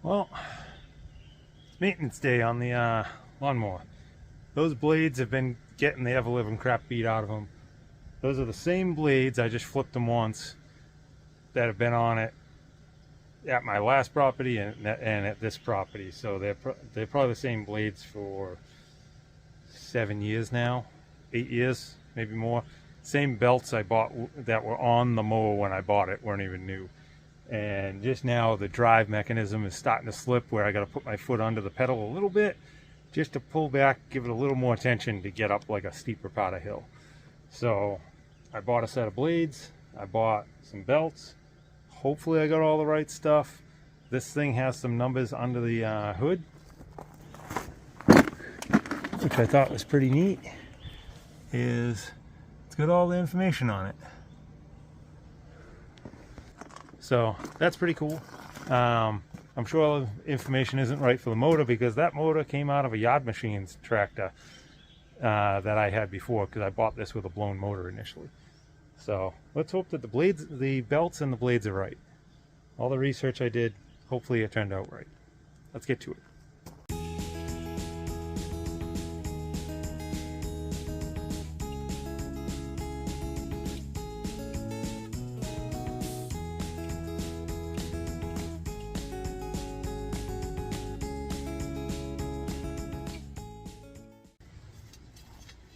Well, maintenance day on the lawnmower. Those blades have been getting the ever-living crap beat out of them. Those are the same blades, I just flipped them once, that have been on it at my last property and at this property. So they're probably the same blades for 7 years now, 8 years, maybe more. Same belts I bought that were on the mower when I bought it, weren't even new. And just now the drive mechanism is starting to slip, where I got to put my foot under the pedal a little bit just to pull back, give it a little more tension to get up like a steeper part of hill. So I bought a set of blades, I bought some belts. Hopefully I got all the right stuff. This thing has some numbers under the hood, which I thought was pretty neat. It's got all the information on it. So that's pretty cool. I'm sure all the information isn't right for the motor, because that motor came out of a Yard Machines tractor that I had before, because I bought this with a blown motor initially. So let's hope that the belts and the blades are right. All the research I did, hopefully it turned out right. Let's get to it.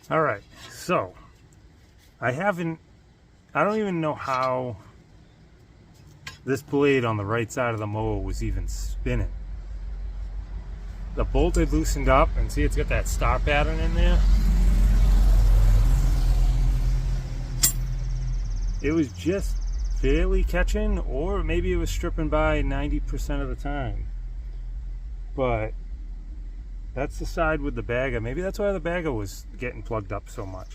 All right, so I don't even know how this blade on the right side of the mower was even spinning. The bolt had loosened up, and see, it's got that star pattern in there. It was just barely catching, or maybe it was stripping by 90% of the time. But that's the side with the bagger. Maybe that's why the bagger was getting plugged up so much,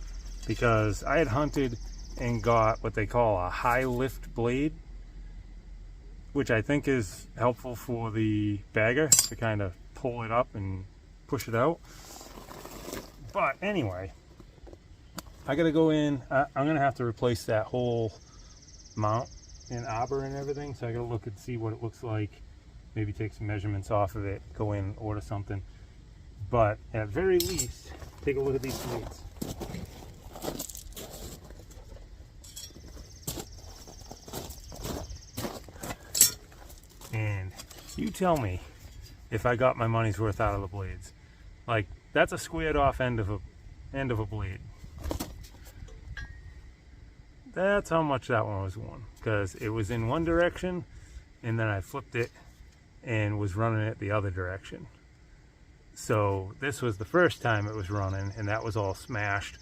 because I had hunted and got what they call a high lift blade, which I think is helpful for the bagger to kind of pull it up and push it out. But anyway, I gotta go in. I'm gonna have to replace that whole mount and arbor and everything, so I gotta look and see what it looks like, maybe take some measurements off of it, go in, order something. But at very least, take a look at these blades. And you tell me if I got my money's worth out of the blades. Like, that's a squared off end of a blade. That's how much that one was worn, because it was in one direction and then I flipped it and was running it the other direction. So this was the first time it was running, and that was all smashed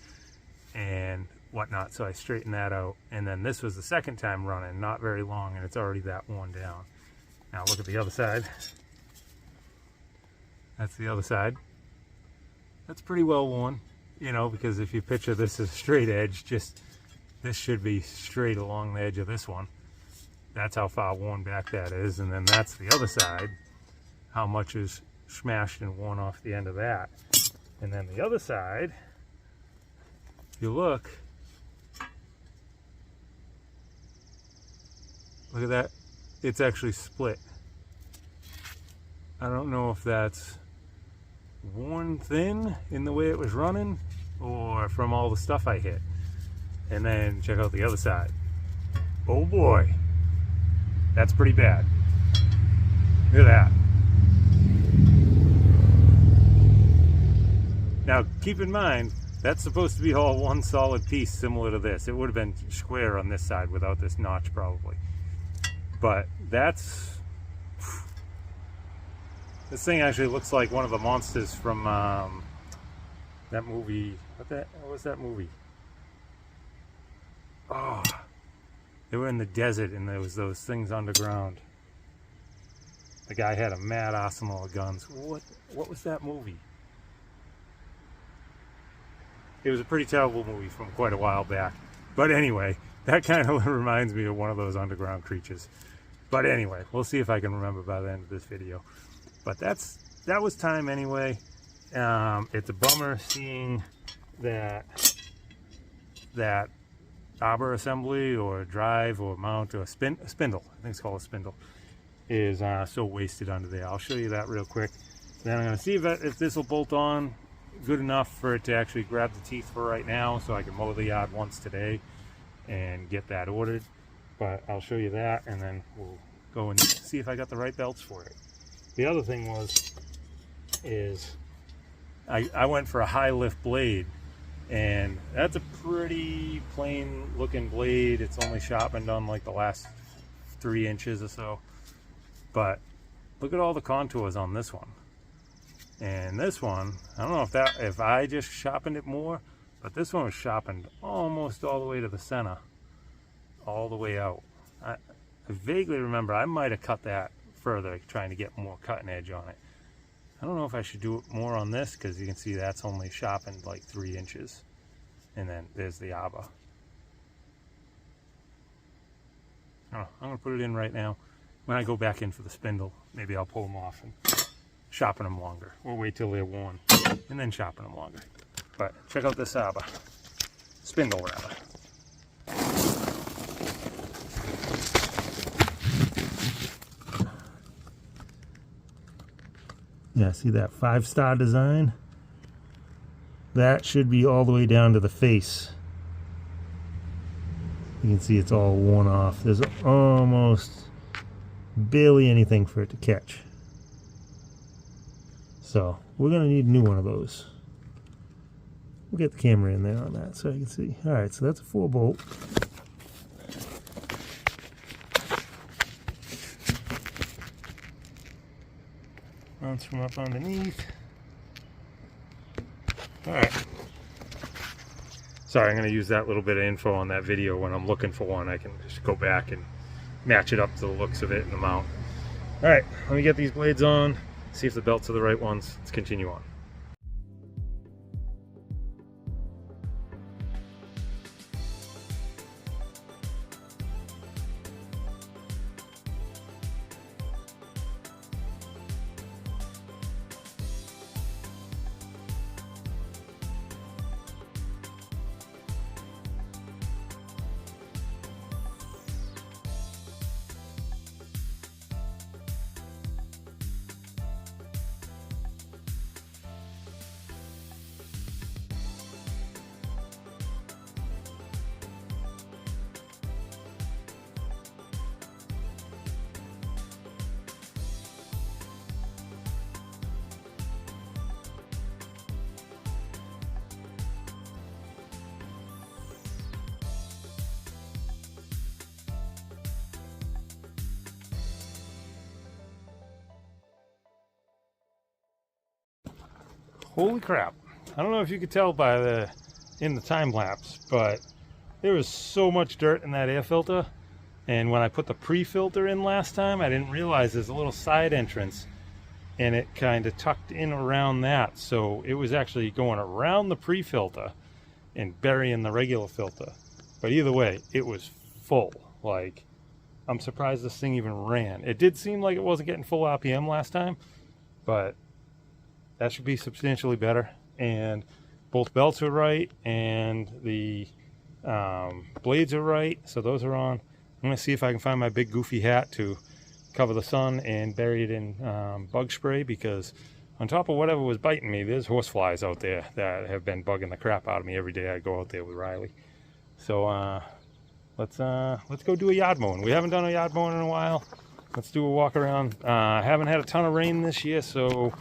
and whatnot, so I straightened that out. And then this was the second time running, not very long, and it's already that worn down. Now look at the other side. That's the other side. That's pretty well worn, you know, because if you picture this as straight edge, just this should be straight along the edge of this one. That's how far worn back that is. And then that's the other side, how much is smashed and worn off the end of that. And then the other side, if you look at that, it's actually split. I don't know if that's worn thin in the way it was running or from all the stuff I hit. And then check out the other side. Oh boy, that's pretty bad. Look at that. Now, keep in mind, that's supposed to be all one solid piece similar to this. It would have been square on this side without this notch, probably. But that's... This thing actually looks like one of the monsters from that movie. What was that movie? Oh, they were in the desert and there was those things underground. The guy had a mad arsenal of guns. What was that movie? It was a pretty terrible movie from quite a while back. But anyway, that kind of reminds me of one of those underground creatures. But anyway, we'll see if I can remember by the end of this video. But that was time anyway. It's a bummer seeing that arbor assembly or drive or mount or spindle, I think it's called a spindle, is so wasted under there. I'll show you that real quick. Then I'm going to see if this will bolt on good enough for it to actually grab the teeth for right now, so I can mow the yard once today and get that ordered. But I'll show you that, and then we'll go and see if I got the right belts for it. The other thing is I went for a high lift blade, and that's a pretty plain looking blade. It's only sharpened on like the last 3 inches or so, but look at all the contours on this one. And this one, I don't know if I just sharpened it more, but this one was sharpened almost all the way to the center, all the way out. I vaguely remember I might have cut that further, trying to get more cutting edge on it. I don't know if I should do it more on this, because you can see that's only sharpened like 3 inches. And then there's the arbor. I'm going to put it in right now. When I go back in for the spindle, maybe I'll pull them off and sharpen them longer. Or wait till they're worn and then sharpen them longer. But check out this arbor. Spindle rather. Yeah, see that 5-star design? That should be all the way down to the face. You can see it's all worn off. There's almost barely anything for it to catch. So we're going to need a new one of those. We'll get the camera in there on that so you can see. Alright, so that's a 4-bolt. Runs from up underneath. Alright. Sorry, I'm going to use that little bit of info on that video. When I'm looking for one, I can just go back and match it up to the looks of it in the mount. Alright, let me get these blades on, see if the belts are the right ones. Let's continue on. Holy crap. I don't know if you could tell by in the time lapse, but there was so much dirt in that air filter. And when I put the pre-filter in last time, I didn't realize there's a little side entrance and it kind of tucked in around that. So it was actually going around the pre-filter and burying the regular filter. But either way, it was full. Like, I'm surprised this thing even ran. It did seem like it wasn't getting full RPM last time, but that should be substantially better. And both belts are right, and the blades are right, so those are on. I'm going to see if I can find my big goofy hat to cover the sun and bury it in bug spray, because on top of whatever was biting me, there's horseflies out there that have been bugging the crap out of me every day I go out there with Riley. So let's go do a yard mowing. We haven't done a yard mowing in a while. Let's do a walk around. I haven't had a ton of rain this year, so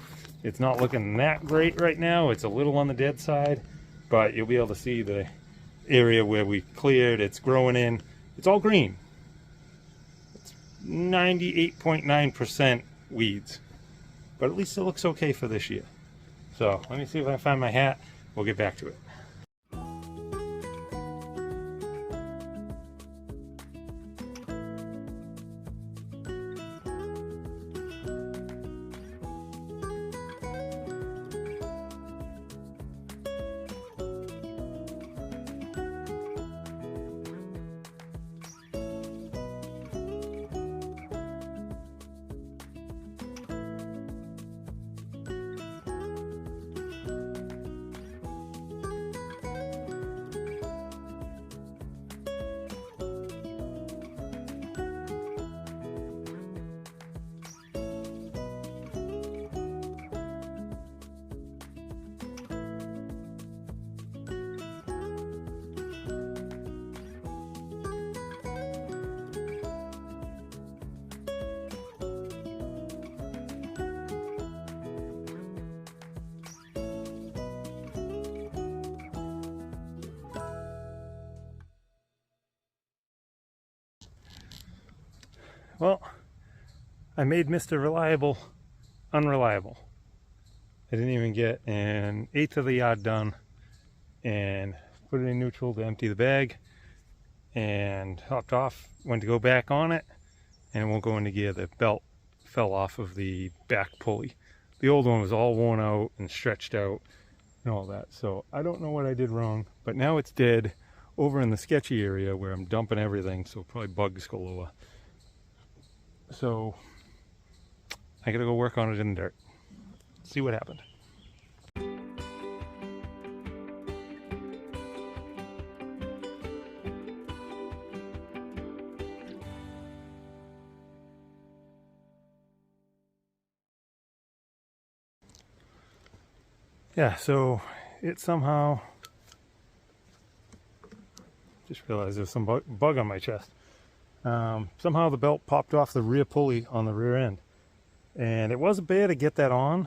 it's not looking that great right now. It's a little on the dead side, but you'll be able to see the area where we cleared. It's growing in. It's all green. It's 98.9% weeds, but at least it looks okay for this year. So let me see if I can find my hat. We'll get back to it. well, I made Mr. Reliable unreliable. I didn't even get an eighth of the yard done, and put it in neutral to empty the bag, and hopped off, went to go back on it, and it won't go into gear. The belt fell off of the back pulley. The old one was all worn out and stretched out and all that. So I don't know what I did wrong, but now it's dead over in the sketchy area where I'm dumping everything, so probably bugs galore. So I gotta go work on it in the dirt. See what happened. Yeah, so it somehow, just realized there's some bug on my chest. Somehow the belt popped off the rear pulley on the rear end. And it wasn't bad to get that on,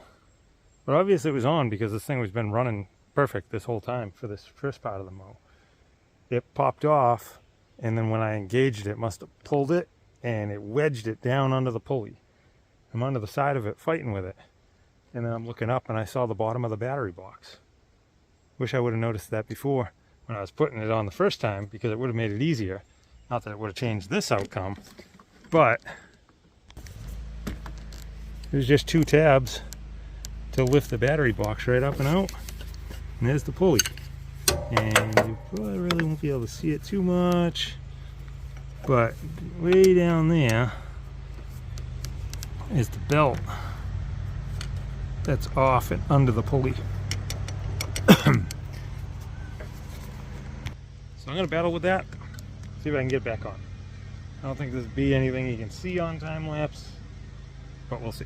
but obviously it was on because this thing has been running perfect this whole time for this first part of the mow. It popped off, and then when I engaged it, must have pulled it, and it wedged it down under the pulley. I'm under the side of it fighting with it. And then I'm looking up and I saw the bottom of the battery box. Wish I would have noticed that before when I was putting it on the first time, because it would have made it easier. Not that it would have changed this outcome, but there's just 2 tabs to lift the battery box right up and out. And there's the pulley. And you probably really won't be able to see it too much, but way down there is the belt that's off and under the pulley. So I'm gonna battle with that, see if I can get back on. I don't think there'll be anything you can see on time lapse, but we'll see.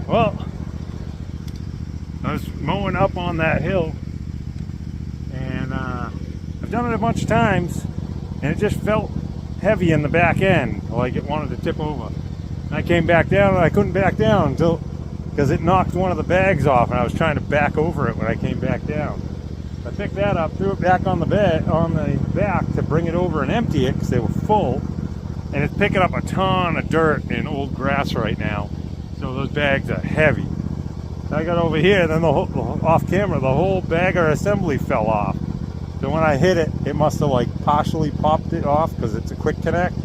Well, I was mowing up on that hill, and I've done it a bunch of times, and it just felt heavy in the back end, like it wanted to tip over. And I came back down, and I couldn't back down until, because it knocked one of the bags off, and I was trying to back over it when I came back down. I picked that up, threw it back on the bed, on the back to bring it over and empty it, because they were full, and it's picking up a ton of dirt and old grass right now. So those bags are heavy. I got over here, and then off camera, the whole bagger assembly fell off. So when I hit it, it must have like partially popped it off because it's a quick connect.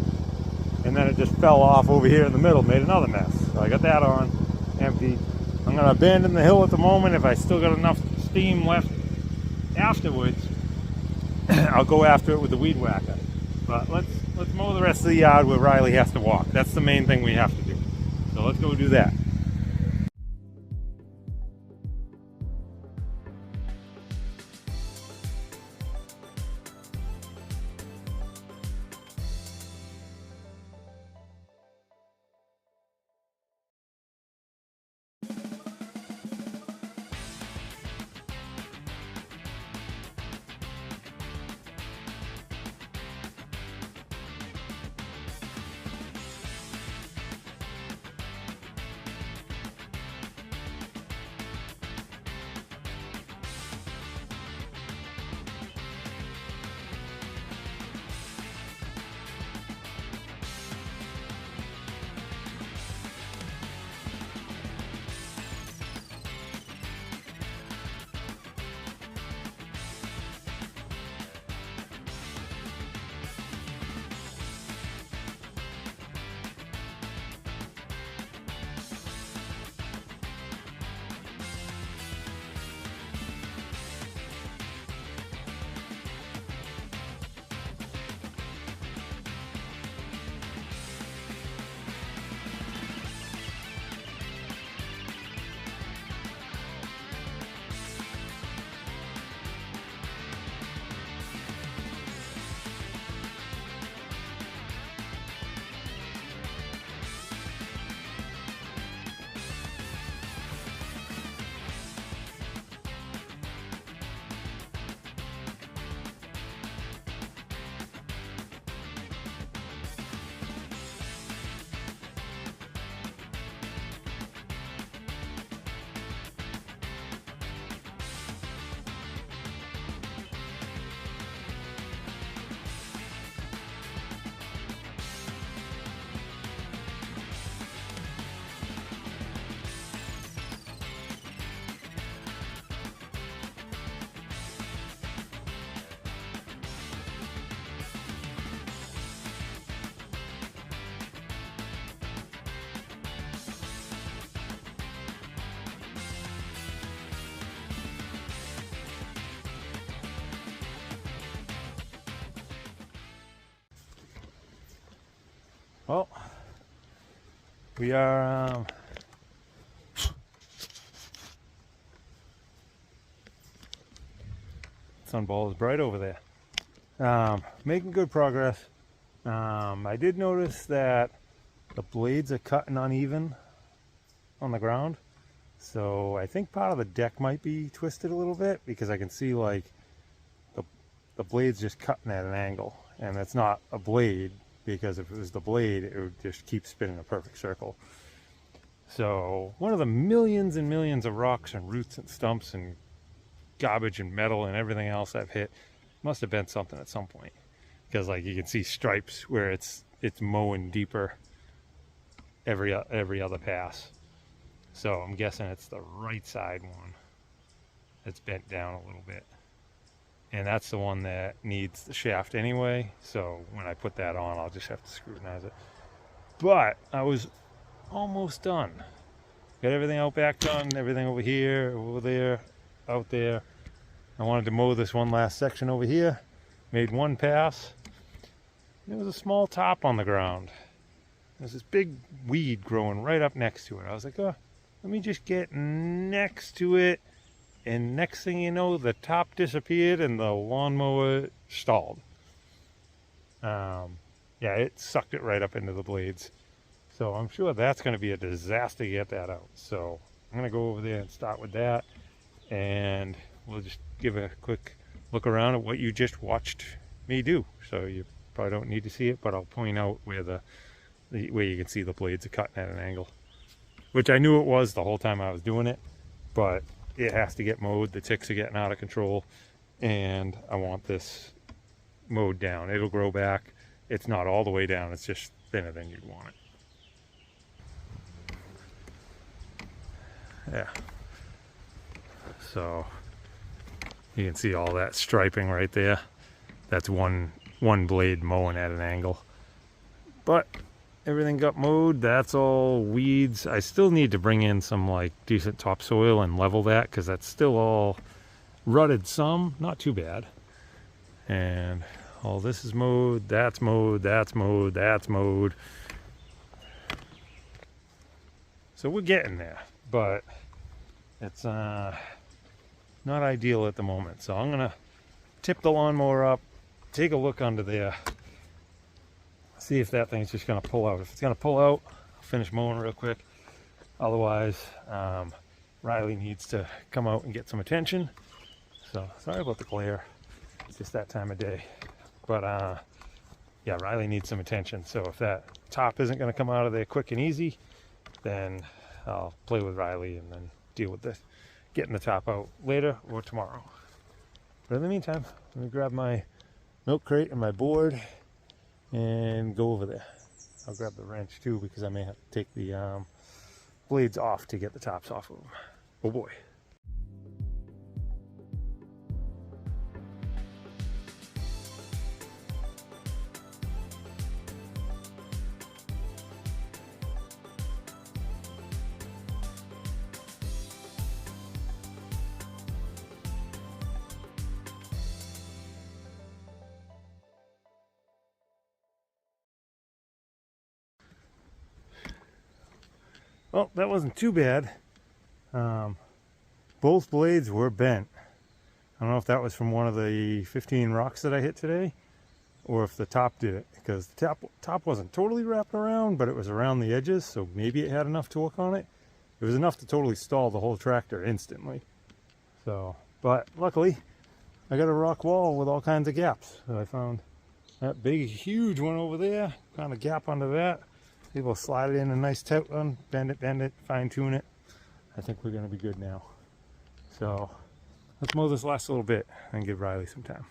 And then it just fell off over here in the middle, made another mess. So I got that on, empty. I'm gonna abandon the hill at the moment. If I still got enough steam left afterwards, I'll go after it with the weed whacker. But let's mow the rest of the yard where Riley has to walk. That's the main thing we have to do. So let's go do that. Well, we are sunball is bright over there. Making good progress. I did notice that the blades are cutting uneven on the ground, so I think part of the deck might be twisted a little bit, because I can see like the blade's just cutting at an angle, and it's not a blade, because if it was the blade it would just keep spinning a perfect circle. So one of the millions and millions of rocks and roots and stumps and garbage and metal and everything else I've hit must have been something at some point, because like you can see stripes where it's mowing deeper every other pass. So I'm guessing it's the right side one that's bent down a little bit, and that's the one that needs the shaft anyway, so when I put that on I'll just have to scrutinize it. But I was almost done. Got everything out back done, everything over here, over there, out there. I wanted to mow this one last section over here. Made one pass. There was a small top on the ground. There's this big weed growing right up next to it. I was like, oh, let me just get next to it. And next thing you know, the top disappeared and the lawnmower stalled. Yeah, it sucked it right up into the blades. So I'm sure that's going to be a disaster to get that out. So I'm going to go over there and start with that. And we'll just give a quick look around at what you just watched me do. So you probably don't need to see it, but I'll point out where where you can see the blades are cutting at an angle. Which I knew it was the whole time I was doing it, but it has to get mowed. The ticks are getting out of control, and I want this mowed down. It'll grow back. It's not all the way down, it's just thinner than you'd want it. Yeah. So you can see all that striping right there. That's one blade mowing at an angle. But everything got mowed. That's all weeds. I still need to bring in some like decent topsoil and level that, because that's still all rutted some. Not too bad. And all this is mowed. That's mowed. That's mowed. That's mowed. So we're getting there, but it's not ideal at the moment. So I'm gonna tip the lawnmower up, take a look under there, see if that thing's just gonna pull out. If it's gonna pull out, I'll finish mowing real quick. Otherwise, Riley needs to come out and get some attention. So sorry about the glare, it's just that time of day. But yeah, Riley needs some attention. So if that top isn't gonna come out of there quick and easy, then I'll play with Riley and then deal with this, getting the top out later or tomorrow. But in the meantime, let me grab my milk crate and my board and go over there. I'll grab the wrench too, because I may have to take the blades off to get the tops off of them. Oh boy. Well, that wasn't too bad. Both blades were bent. I don't know if that was from one of the 15 rocks that I hit today, or if the top did it, because the top wasn't totally wrapped around, but it was around the edges, so maybe it had enough torque on it. It was enough to totally stall the whole tractor instantly. So, but luckily, I got a rock wall with all kinds of gaps. So I found that big, huge one over there, found a gap under that. Able to slide it in a nice tight one, bend it, fine tune it. I think we're gonna be good now. So let's mow this last little bit and give Riley some time.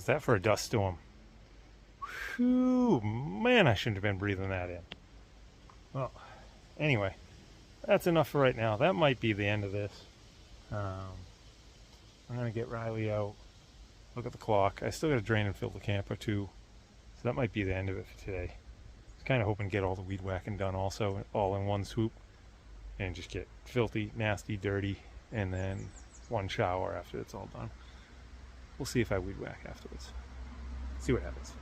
What's that for a dust storm? Whew, man, I shouldn't have been breathing that in. Well, anyway, that's enough for right now. That might be the end of this. I'm going to get Riley out, look at the clock. I still got to drain and fill the camper too, so that might be the end of it for today. I was kind of hoping to get all the weed whacking done also, all in one swoop, and just get filthy, nasty, dirty, and then one shower after it's all done. We'll see if I weed whack afterwards. See what happens.